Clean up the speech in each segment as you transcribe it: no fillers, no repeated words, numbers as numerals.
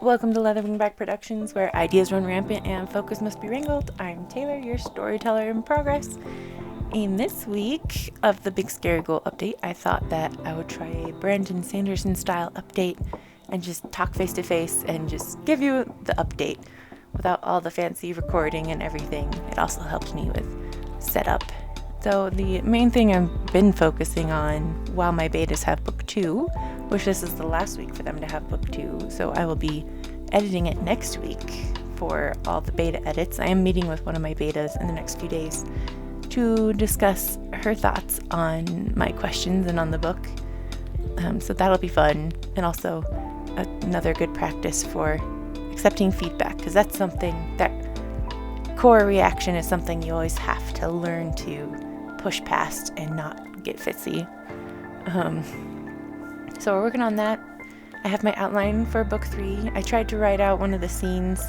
Welcome to Leatherwingback Productions, where ideas run rampant and focus must be wrangled. I'm Taylor, your storyteller in progress. In this week of the Big Scary Goal update, I thought that I would try a Brandon Sanderson style update and just talk face to face and just give you the update without all the fancy recording and everything. It also helped me with setup. So the main thing I've been focusing on while my betas have book 2, which this is the last week for them to have book 2, so I will be editing it next week for all the beta edits. I am meeting with one of my betas in the next few days to discuss her thoughts on my questions and on the book. So that'll be fun, and also another good practice for accepting feedback, because that's something that core reaction is something you always have to learn to push past and not get fitsy. So we're working on that. I have my outline for book 3. I tried to write out one of the scenes,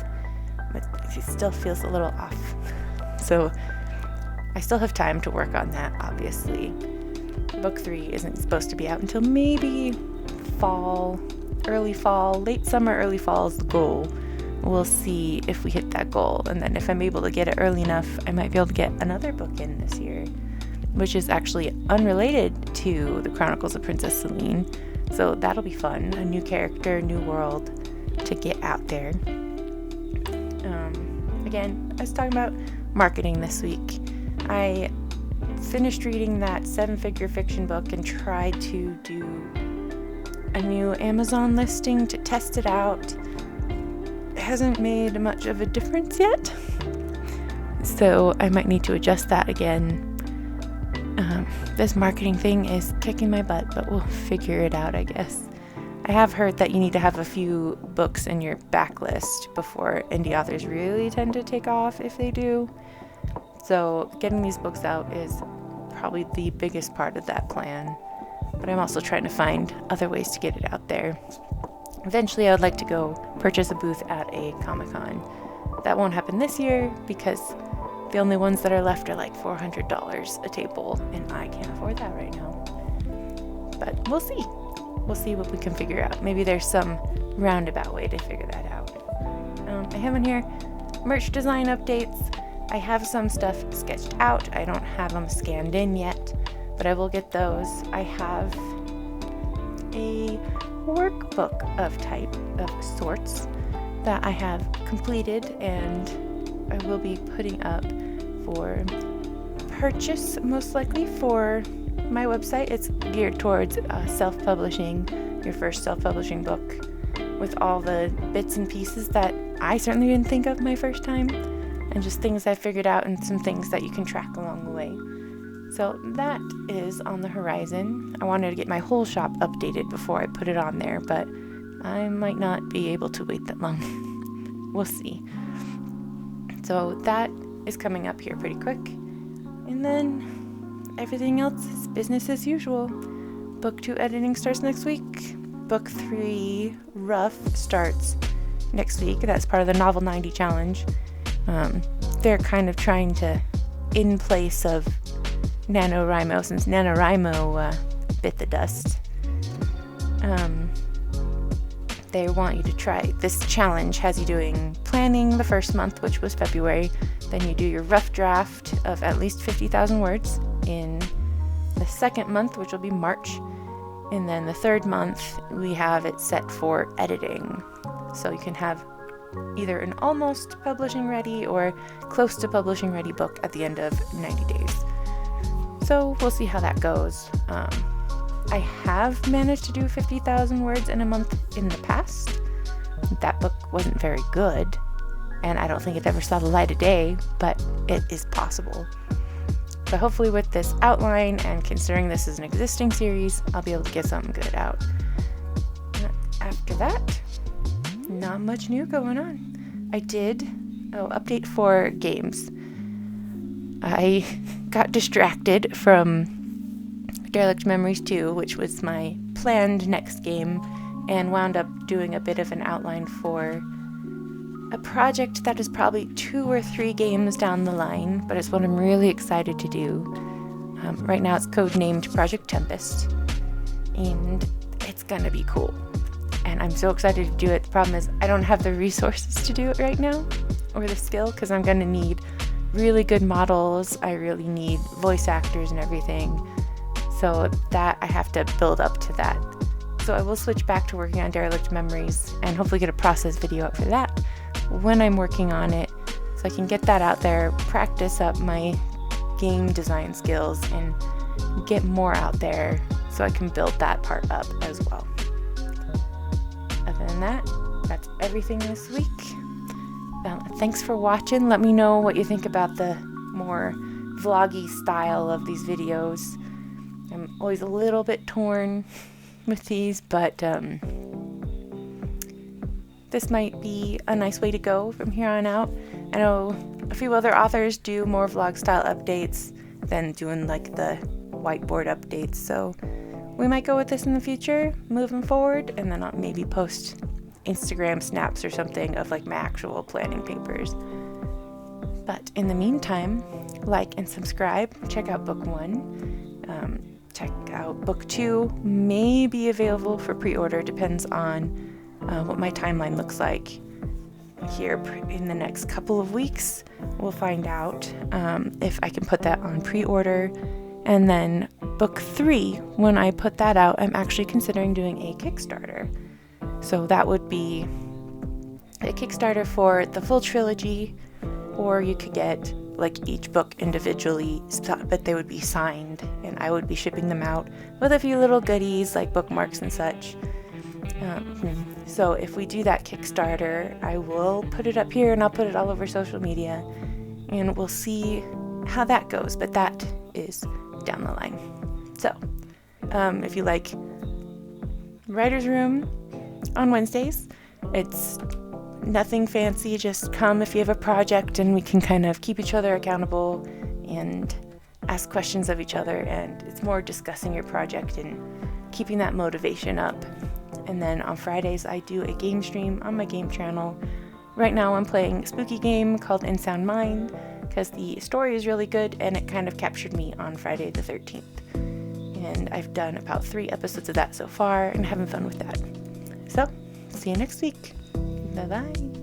but it still feels a little off. So I still have time to work on that, obviously. Book 3 isn't supposed to be out until maybe fall, early fall, late summer, early fall is the goal. We'll see if we hit that goal, and then if I'm able to get it early enough, I might be able to get another book in this year, which is actually unrelated to the Chronicles of Princess Celine. So that'll be fun. A new character, new world to get out there. Again, I was talking about marketing this week. I finished reading that 7-figure fiction book and tried to do a new Amazon listing to test it out. It hasn't made much of a difference yet, so I might need to adjust that again. This marketing thing is kicking my butt, but we'll figure it out, I guess. I have heard that you need to have a few books in your backlist before indie authors really tend to take off, if they do. So getting these books out is probably the biggest part of that plan, but I'm also trying to find other ways to get it out there. Eventually, I would like to go purchase a booth at a Comic-Con. That won't happen this year because the only ones that are left are like $400 a table, and I can't afford that right now. But we'll see. We'll see what we can figure out. Maybe there's some roundabout way to figure that out. I have in here merch design updates. I have some stuff sketched out. I don't have them scanned in yet, but I will get those. I have a workbook of sorts that I have completed and I will be putting up for purchase, most likely, for my website. It's geared towards self-publishing, your first self-publishing book, with all the bits and pieces that I certainly didn't think of my first time, and just things I figured out and some things that you can track along the way. So that is on the horizon. I wanted to get my whole shop updated before I put it on there, but I might not be able to wait that long. We'll see. So that is coming up here pretty quick. And then everything else is business as usual. Book 2 editing starts next week. Book 3 rough starts next week. That's part of the Novel 90 challenge. They're kind of trying to, in place of NaNoWriMo, since NaNoWriMo bit the dust. They want you to try. This challenge has you doing planning the first month, which was February. Then you do your rough draft of at least 50,000 words in the second month, which will be March. And then the third month, we have it set for editing. So you can have either an almost publishing ready or close to publishing ready book at the end of 90 days. So we'll see how that goes. I have managed to do 50,000 words in a month in the past. That book wasn't very good, and I don't think it ever saw the light of day, but it is possible. So hopefully with this outline, and considering this is an existing series, I'll be able to get something good out. After that, not much new going on. I did update for games. I got distracted from Derelict Memories 2, which was my planned next game, and wound up doing a bit of an outline for a project that is probably 2 or 3 games down the line, but it's what I'm really excited to do. Right now it's codenamed Project Tempest, and it's gonna be cool. and I'm so excited to do it. The problem is I don't have the resources to do it right now, or the skill, because I'm going to need really good models. I really need voice actors and everything. So that I have to build up to that. So I will switch back to working on Derelict Memories and hopefully get a process video up for that when I'm working on it, so I can get that out there, practice up my game design skills, and get more out there so I can build that part up as well. Other than that, that's everything this week. Thanks for watching. Let me know what you think about the more vloggy style of these videos. I'm always a little bit torn with these, but this might be a nice way to go from here on out. I know a few other authors do more vlog style updates than doing like the whiteboard updates, so we might go with this in the future moving forward, and then I'll maybe post Instagram snaps or something of like my actual planning papers. But in the meantime, like and subscribe. Check out book 1. Check out book 2. May be available for pre-order, depends on what my timeline looks like here in the next couple of weeks. We'll find out if I can put that on pre-order. And then book 3, when I put that out, I'm actually considering doing a Kickstarter. So that would be a Kickstarter for the full trilogy, or you could get like each book individually, but they would be signed, and I would be shipping them out with a few little goodies like bookmarks and such. So if we do that Kickstarter, I will put it up here and I'll put it all over social media, and we'll see how that goes, but that is down the line. So if you like Writer's Room on Wednesdays, it's nothing fancy, just come if you have a project and we can kind of keep each other accountable and ask questions of each other, and it's more discussing your project and keeping that motivation up. And then on Fridays I do a game stream on my game channel. Right now I'm playing a spooky game called In Sound Mind because the story is really good and it kind of captured me on Friday the 13th. And I've done about 3 episodes of that so far and having fun with that. So, see you next week. Bye-bye.